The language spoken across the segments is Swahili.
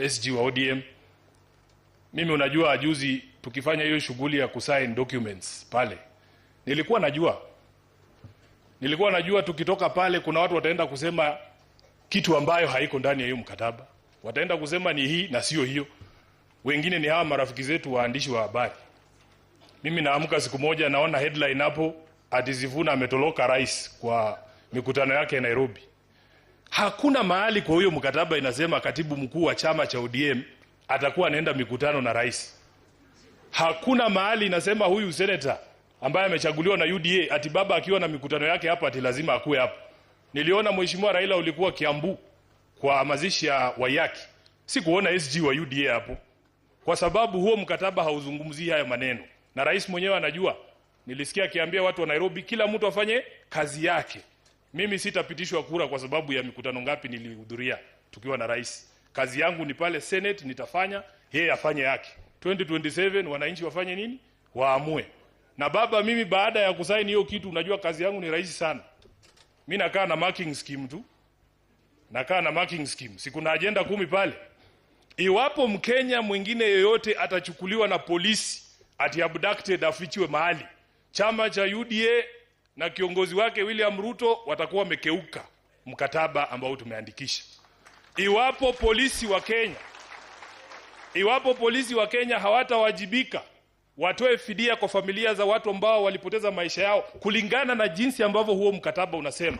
SG wa ODM. Mimi unajua juzi tukifanya hiyo shughuli ya kusign documents pale, nilikuwa najua tukitoka pale kuna watu wataenda kusema kitu ambayo haiko ndani ya hiyo mkataba. Wataenda kusema ni hii na sio hiyo. Wengine ni hawa marafiki zetu waandishi wa habari. Mimi naamka siku moja naona headline hapo ati Sifuna ametoroka rais kwa mikutano yake Nairobi. Hakuna mahali kwa hiyo mkataba inasema katibu mkuu wa chama cha ODM atakuwa anaenda mikutano na rais. Hakuna mahali inasema huyu senator ambaye amechaguliwa na UDA ati baba akiwa na mikutano yake hapa ati lazima akue hapo. Niliona mheshimiwa Raila ulikuwa Kiambu kwa mazishi ya Wayaki. Sikuona SG wa UDA hapo. Kwa sababu huo mkataba hauzungumzii haya maneno. Na rais mwenyewe anajua. Nilisikia akiambia watu wa Nairobi kila mtu afanye kazi yake. Mimi sitapitishwa kura kwa sababu ya mikutano ngapi nilihudhuria tukiwa na rais. Kazi yangu ni pale Senate nitafanya, yeye afanye yake. 2027 wananchi wafanye nini? Waamue. Na baba, mimi baada ya kusaini hiyo kitu unajua kazi yangu ni rahisi sana. Mimi nakaa na marking scheme tu. Siku na agenda 10 pale. Iwapo Mkenya mwingine yeyote atachukuliwa na polisi ati abducted afichiwe mahali, chama cha UDA na kiongozi wake William Ruto watakuwa wamekeuka mkataba ambao tumeandikisha. Iwapo polisi wa Kenya hawatawajibika watoe fidia kwa familia za watu ambao walipoteza maisha yao kulingana na jinsi ambavyo huo mkataba unasema,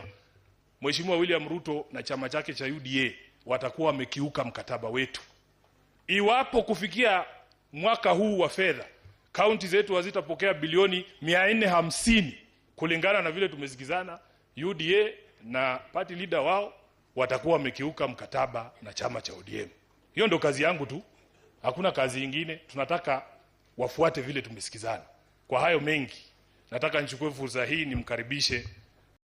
Mheshimiwa William Ruto na chama chake cha UDA watakuwa wamekiuka mkataba wetu. Iwapo kufikia mwaka huu wa fedha kaunti zetu hazitapokea bilioni 450 kulingana na vile tumesikizana, UDA na party leader wao watakuwa wamekiuka mkataba na chama cha ODM. Hiyo ndo kazi yangu tu. Hakuna kazi nyingine. Tunataka wafuate vile tumesikizana. Kwa hayo mengi, nataka nichukue fursa hii nimkaribishe